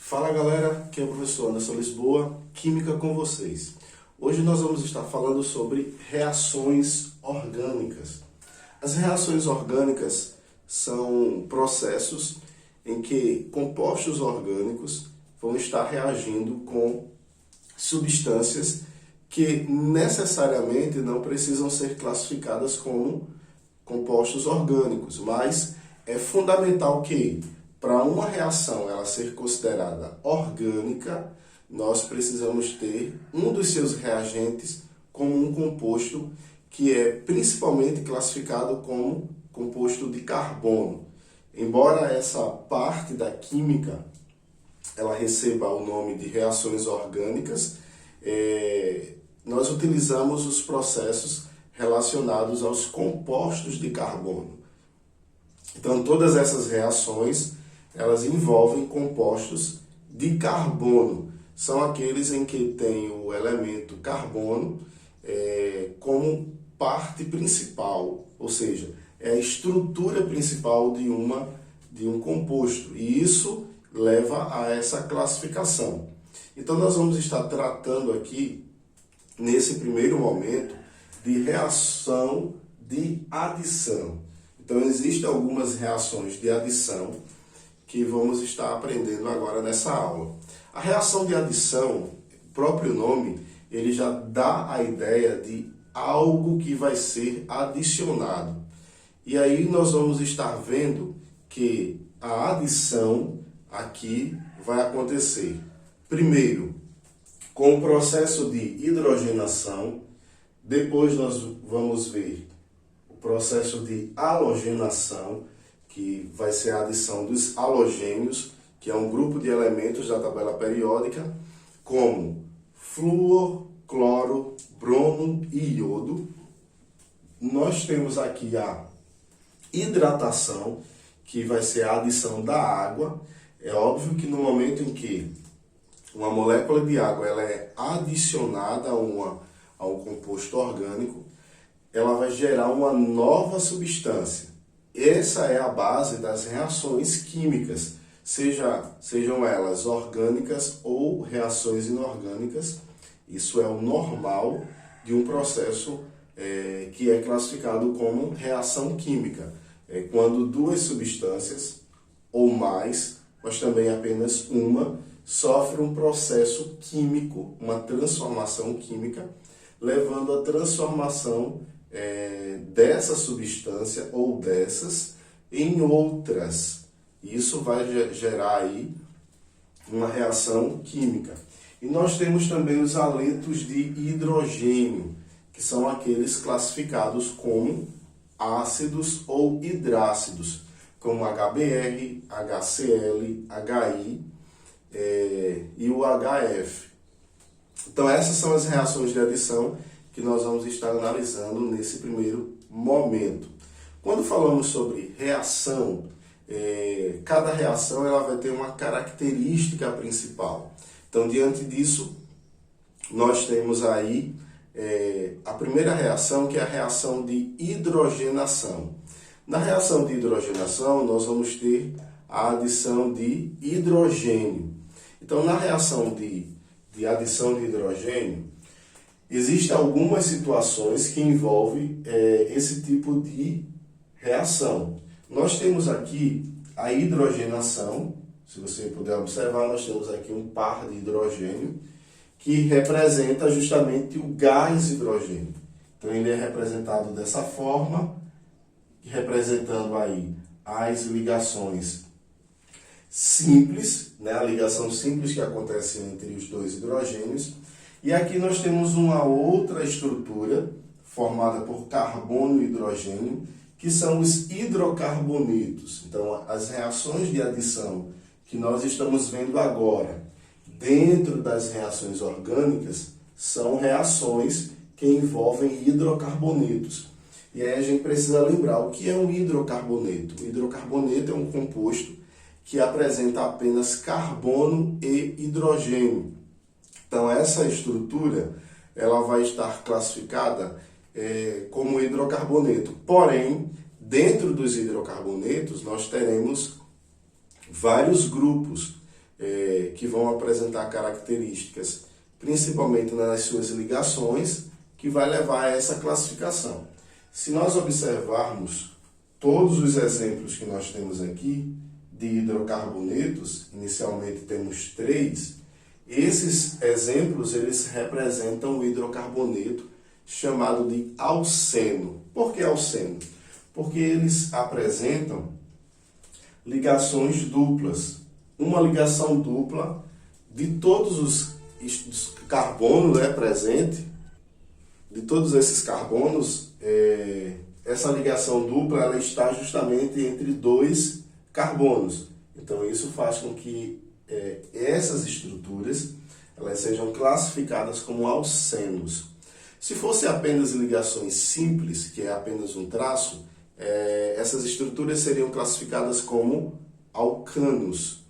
Fala galera, aqui é o professor Anderson Lisboa, Química com vocês. Hoje nós vamos estar falando sobre reações orgânicas. As reações orgânicas são processos em que compostos orgânicos vão estar reagindo com substâncias que necessariamente não precisam ser classificadas como compostos orgânicos, mas é fundamental que para uma reação ela ser considerada orgânica, nós precisamos ter um dos seus reagentes como um composto que é principalmente classificado como composto de carbono. Embora essa parte da química ela receba o nome de reações orgânicas, nós utilizamos os processos relacionados aos compostos de carbono. Então, todas essas reações elas envolvem compostos de carbono. São aqueles em que tem o elemento carbono como parte principal, ou seja, é a estrutura principal de um composto. E isso leva a essa classificação. Então, nós vamos estar tratando aqui, nesse primeiro momento, de reação de adição. Então, existem algumas reações de adição que vamos estar aprendendo agora nessa aula. A reação de adição, o próprio nome, ele já dá a ideia de algo que vai ser adicionado. E aí nós vamos estar vendo que a adição aqui vai acontecer, primeiro, com o processo de hidrogenação, depois nós vamos ver o processo de halogenação, que vai ser a adição dos halogênios, que é um grupo de elementos da tabela periódica, como flúor, cloro, bromo e iodo. Nós temos aqui a hidratação, que vai ser a adição da água. É óbvio que no momento em que uma molécula de água ela é adicionada a um composto orgânico, ela vai gerar uma nova substância. Essa é a base das reações químicas, sejam elas orgânicas ou reações inorgânicas. Isso é o normal de um processo que é classificado como reação química. É quando duas substâncias ou mais, mas também apenas uma, sofre um processo químico, uma transformação química, levando à transformação dessa substância ou dessas em outras. Isso vai gerar aí uma reação química. E nós temos também os haletos de hidrogênio, que são aqueles classificados como ácidos ou hidrácidos, como HBr, HCl, HI e o HF. Então essas são as reações de adição que nós vamos estar analisando nesse primeiro momento. Quando falamos sobre reação, cada reação ela vai ter uma característica principal. Então, diante disso, nós temos aí a primeira reação, que é a reação de hidrogenação. Na reação de hidrogenação, nós vamos ter a adição de hidrogênio. Então, na reação de adição de hidrogênio, existem algumas situações que envolvem esse tipo de reação. Nós temos aqui a hidrogenação. Se você puder observar, nós temos aqui um par de hidrogênio que representa justamente o gás hidrogênio. Então ele é representado dessa forma, representando aí as ligações simples, né? A ligação simples que acontece entre os dois hidrogênios. E aqui nós temos uma outra estrutura formada por carbono e hidrogênio, que são os hidrocarbonetos. Então, as reações de adição que nós estamos vendo agora, dentro das reações orgânicas, são reações que envolvem hidrocarbonetos. E aí a gente precisa lembrar o que é um hidrocarboneto. O hidrocarboneto é um composto que apresenta apenas carbono e hidrogênio. Então, essa estrutura ela vai estar classificada como hidrocarboneto. Porém, dentro dos hidrocarbonetos, nós teremos vários grupos que vão apresentar características, principalmente nas suas ligações, que vai levar a essa classificação. Se nós observarmos todos os exemplos que nós temos aqui de hidrocarbonetos, inicialmente temos 3, esses exemplos eles representam o hidrocarboneto chamado de alceno. Por que alceno? Porque eles apresentam ligações duplas. Uma ligação dupla de todos os carbonos presentes, de todos esses carbonos, essa ligação dupla ela está justamente entre 2 carbonos. Então isso faz com que essas estruturas elas sejam classificadas como alcenos. Se fosse apenas ligações simples, que é apenas um traço, essas estruturas seriam classificadas como alcanos.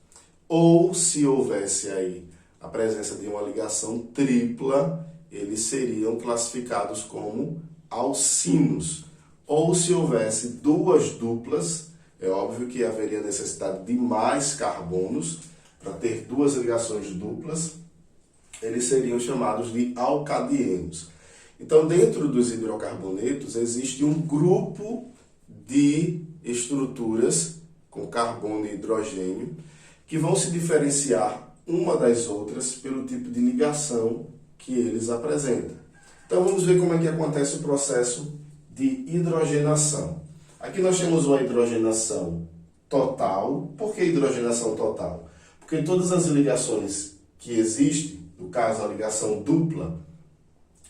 Ou se houvesse aí a presença de uma ligação tripla, eles seriam classificados como alcinos. Ou se houvesse 2 duplas, é óbvio que haveria necessidade de mais carbonos para ter 2 ligações duplas, eles seriam chamados de alcadienos. Então, dentro dos hidrocarbonetos, existe um grupo de estruturas com carbono e hidrogênio que vão se diferenciar uma das outras pelo tipo de ligação que eles apresentam. Então, vamos ver como é que acontece o processo de hidrogenação. Aqui nós temos uma hidrogenação total. Por que hidrogenação total? Porque todas as ligações que existem, no caso a ligação dupla,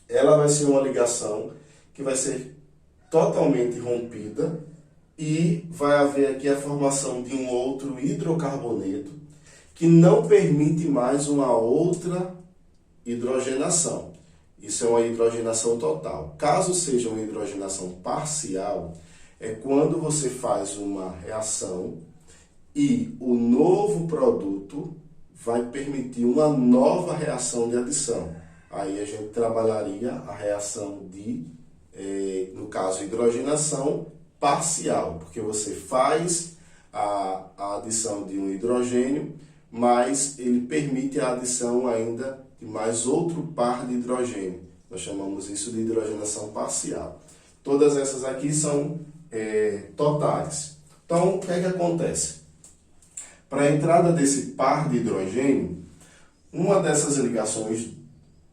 ela vai ser uma ligação que vai ser totalmente rompida e vai haver aqui a formação de um outro hidrocarboneto que não permite mais uma outra hidrogenação. Isso é uma hidrogenação total. Caso seja uma hidrogenação parcial, é quando você faz uma reação e o novo produto vai permitir uma nova reação de adição. Aí a gente trabalharia a reação de, no caso, hidrogenação parcial, porque você faz a adição de um hidrogênio, mas ele permite a adição ainda de mais outro par de hidrogênio. Nós chamamos isso de hidrogenação parcial. Todas essas aqui são totais. Então, o que é que acontece? Para a entrada desse par de hidrogênio, uma dessas ligações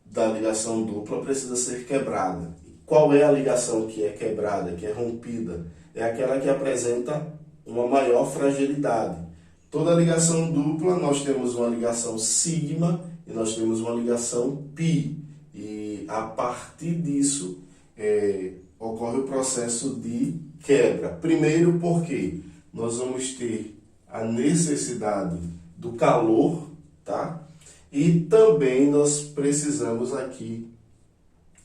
da ligação dupla precisa ser quebrada. Qual é a ligação que é quebrada, que é rompida? É aquela que apresenta uma maior fragilidade. Toda ligação dupla, nós temos uma ligação sigma e nós temos uma ligação pi. E a partir disso, ocorre o processo de quebra. Primeiro porque nós vamos ter a necessidade do calor, tá? E também nós precisamos aqui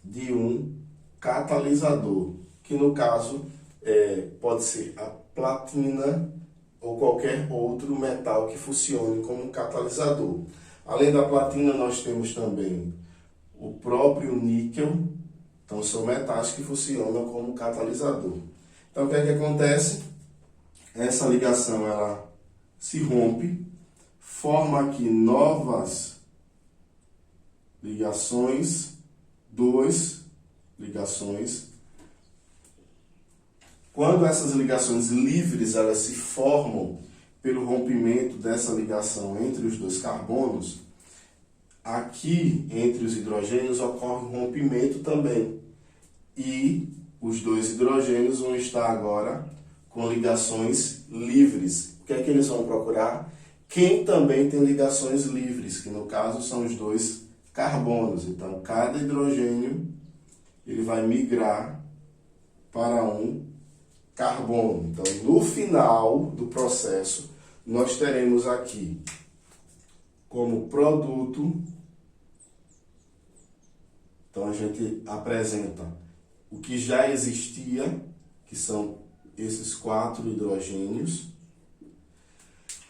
de um catalisador, que no caso pode ser a platina ou qualquer outro metal que funcione como um catalisador. Além da platina, nós temos também o próprio níquel. Então, são metais que funcionam como catalisador. Então, o que é que acontece? Essa ligação ela se rompe, forma aqui novas ligações, 2 ligações. Quando essas ligações livres elas se formam pelo rompimento dessa ligação entre os 2 carbonos, aqui entre os hidrogênios ocorre um rompimento também. E os 2 hidrogênios vão estar agora com ligações livres. O que é que eles vão procurar? Quem também tem ligações livres, que no caso são os 2 carbonos. Então, cada hidrogênio ele vai migrar para um carbono. Então, no final do processo, nós teremos aqui como produto. Então, a gente apresenta o que já existia, que são esses 4 hidrogênios,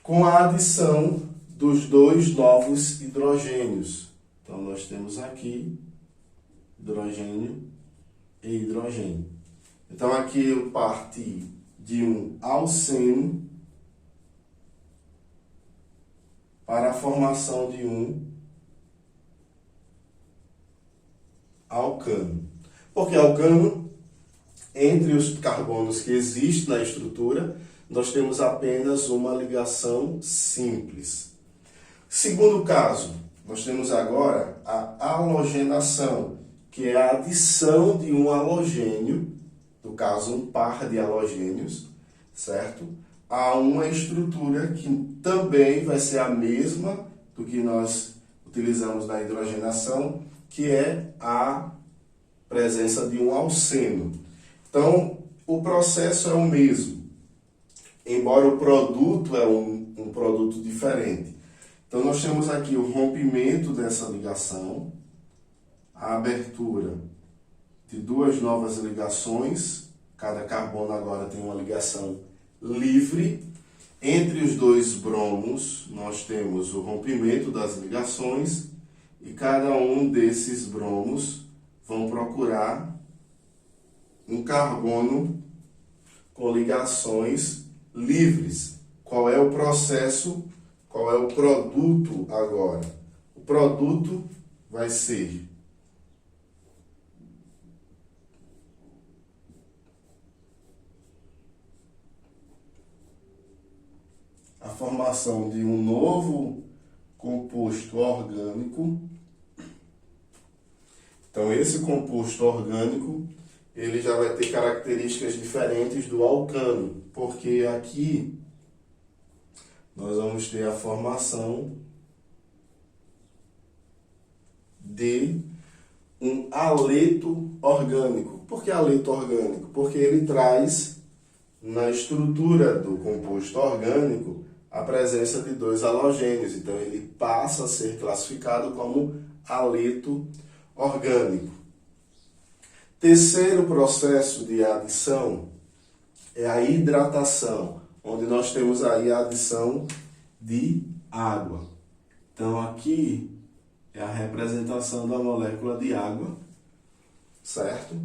com a adição dos 2 novos hidrogênios. Então, nós temos aqui hidrogênio e hidrogênio. Então, aqui eu parti de um alceno para a formação de um alcano. Porque alcano, entre os carbonos que existem na estrutura, nós temos apenas uma ligação simples. Segundo caso, nós temos agora a halogenação, que é a adição de um halogênio, no caso um par de halogênios, certo? A uma estrutura que também vai ser a mesma do que nós utilizamos na hidrogenação, que é a presença de um alceno. Então, o processo é o mesmo, embora o produto é um produto diferente. Então, nós temos aqui o rompimento dessa ligação, a abertura de duas novas ligações, cada carbono agora tem uma ligação livre. Entre os dois bromos, nós temos o rompimento das ligações e cada um desses bromos vão procurar um carbono com ligações livres. Qual é o processo? Qual é o produto agora? O produto vai ser a formação de um novo composto orgânico. Então, esse composto orgânico, ele já vai ter características diferentes do alcano, porque aqui nós vamos ter a formação de um haleto orgânico. Por que haleto orgânico? Porque ele traz na estrutura do composto orgânico a presença de dois halogênios. Então, ele passa a ser classificado como haleto orgânico. Terceiro processo de adição é a hidratação, onde nós temos aí a adição de água. Então, aqui é a representação da molécula de água, certo?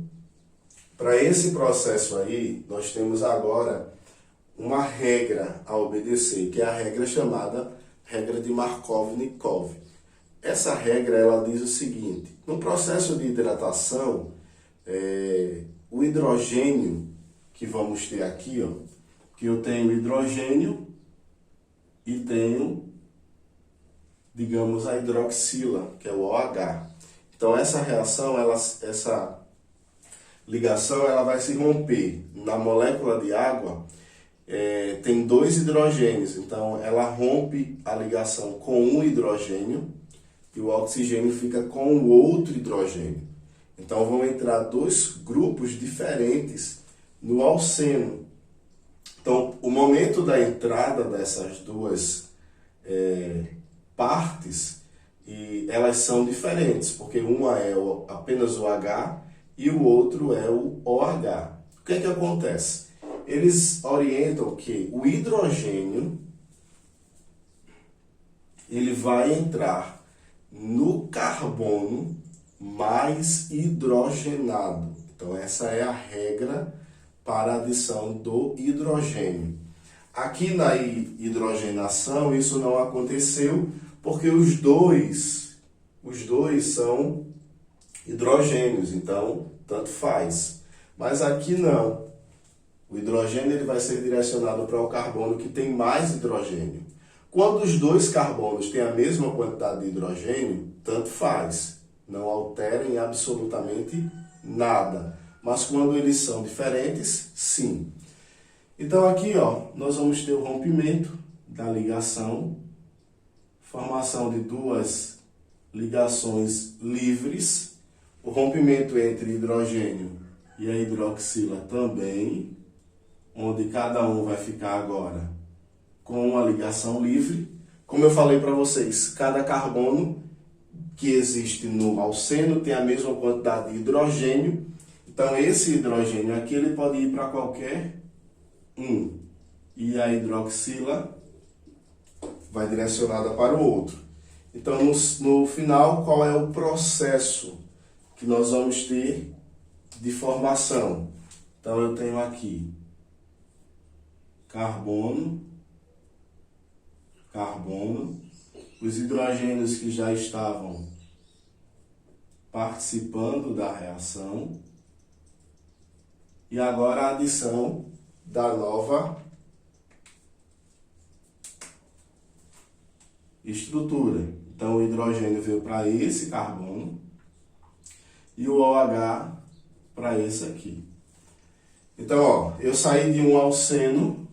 Para esse processo aí, nós temos agora uma regra a obedecer, que é a regra chamada regra de Markovnikov. Essa regra, ela diz o seguinte: no processo de hidratação, o hidrogênio que vamos ter aqui, ó, que eu tenho hidrogênio e tenho, digamos, a hidroxila, que é o OH. Então, essa reação, essa ligação, ela vai se romper. Na molécula de água, tem dois hidrogênios, então ela rompe a ligação com um hidrogênio e o oxigênio fica com o outro hidrogênio. Então vão entrar dois grupos diferentes no alceno. Então, o momento da entrada dessas duas partes, e elas são diferentes, porque uma é apenas o H e o outro é o OH. O que é que acontece? Eles orientam que o hidrogênio ele vai entrar no carbono mais hidrogenado. Então, essa é a regra para a adição do hidrogênio. Aqui na hidrogenação, isso não aconteceu porque os dois são hidrogênios, então tanto faz. Mas aqui não. O hidrogênio ele vai ser direcionado para o carbono que tem mais hidrogênio. Quando os dois carbonos têm a mesma quantidade de hidrogênio, tanto faz. Não alterem absolutamente nada. Mas quando eles são diferentes, sim. Então aqui, ó, nós vamos ter o rompimento da ligação, formação de duas ligações livres, o rompimento entre hidrogênio e a hidroxila também, onde cada um vai ficar agora com uma ligação livre. Como eu falei para vocês, cada carbono que existe no alceno tem a mesma quantidade de hidrogênio. Então, esse hidrogênio aqui ele pode ir para qualquer um. E a hidroxila vai direcionada para o outro. Então, no final, qual é o processo que nós vamos ter de formação? Então, eu tenho aqui carbono, carbono, os hidrogênios que já estavam participando da reação e agora a adição da nova estrutura. Então o hidrogênio veio para esse carbono e o OH para esse aqui. Então, ó, eu saí de um alceno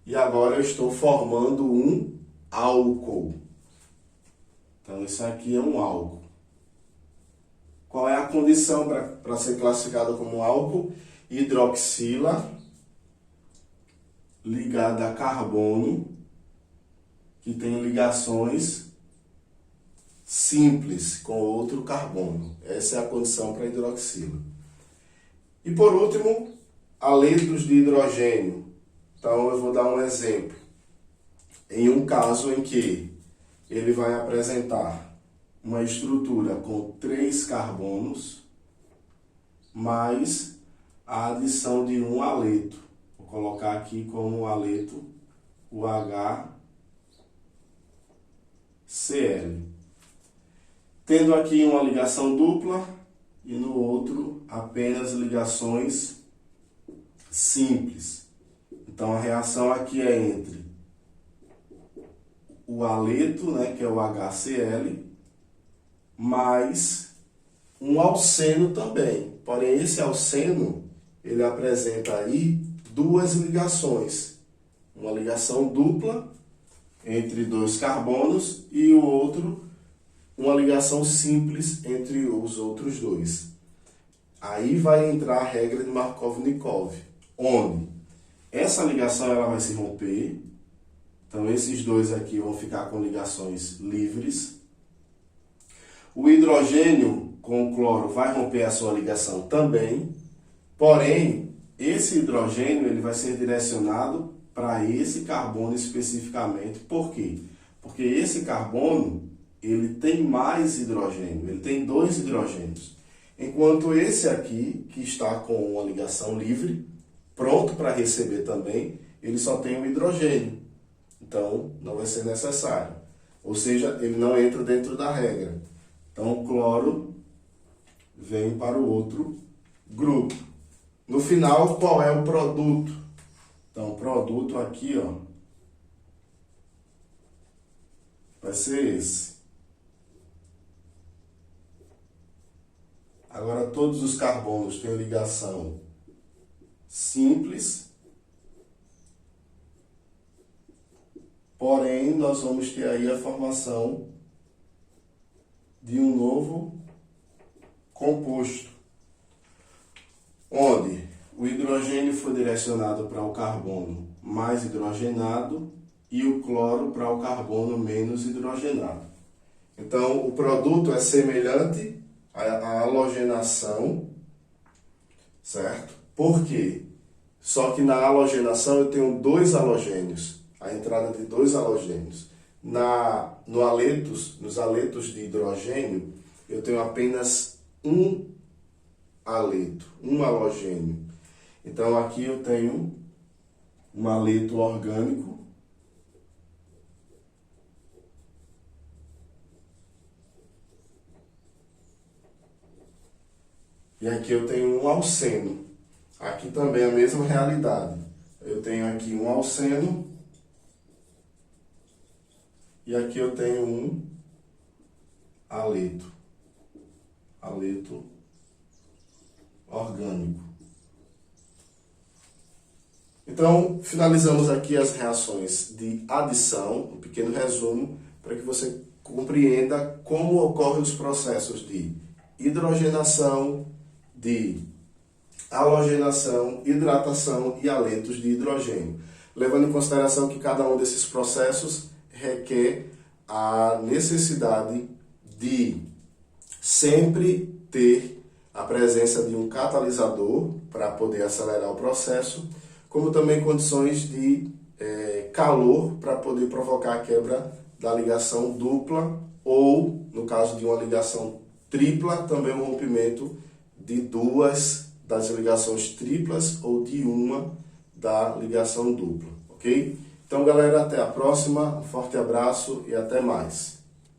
e agora eu estou formando um álcool. Então, isso aqui é um álcool. Qual é a condição para ser classificado como um álcool? Hidroxila ligada a carbono, que tem ligações simples com outro carbono. Essa é a condição para hidroxila. E por último, haletos de hidrogênio. Então eu vou dar um exemplo. Em um caso em que ele vai apresentar uma estrutura com 3 carbonos mais a adição de um haleto. Vou colocar aqui como haleto o HCl. Tendo aqui uma ligação dupla e no outro apenas ligações simples. Então a reação aqui é entre o haleto, né, que é o HCl, mais um alceno também. Porém, esse alceno, ele apresenta aí 2 ligações. Uma ligação dupla entre 2 carbonos e o outro, uma ligação simples entre os outros 2. Aí vai entrar a regra de Markov-Nikov, onde essa ligação ela vai se romper. Então, esses 2 aqui vão ficar com ligações livres. O hidrogênio com o cloro vai romper a sua ligação também. Porém, esse hidrogênio ele vai ser direcionado para esse carbono especificamente. Por quê? Porque esse carbono ele tem mais hidrogênio, ele tem 2 hidrogênios. Enquanto esse aqui, que está com uma ligação livre, pronto para receber também, ele só tem um hidrogênio. Então, não vai ser necessário. Ou seja, ele não entra dentro da regra. Então, o cloro vem para o outro grupo. No final, qual é o produto? Então, o produto aqui, ó, vai ser esse. Agora, todos os carbonos têm ligação simples. Porém, nós vamos ter aí a formação de um novo composto, onde o hidrogênio foi direcionado para o carbono mais hidrogenado e o cloro para o carbono menos hidrogenado. Então, o produto é semelhante à halogenação, certo? Por quê? Só que na halogenação eu tenho 2 halogênios, a entrada de 2 halogênios. Nos haletos de hidrogênio, eu tenho apenas um haleto, um halogênio. Então aqui eu tenho um haleto orgânico e aqui eu tenho um alceno. Aqui também é a mesma realidade. Eu tenho aqui um alceno e aqui eu tenho um haleto orgânico. Então, finalizamos aqui as reações de adição, um pequeno resumo, para que você compreenda como ocorrem os processos de hidrogenação, de halogenação, hidratação e haletos de hidrogênio. Levando em consideração que cada um desses processos requer a necessidade de sempre ter a presença de um catalisador para poder acelerar o processo, como também condições de calor para poder provocar a quebra da ligação dupla ou, no caso de uma ligação tripla, também o rompimento de 2 das ligações triplas ou de uma da ligação dupla, ok? Então, Então, galera, até a próxima, um forte abraço e até mais.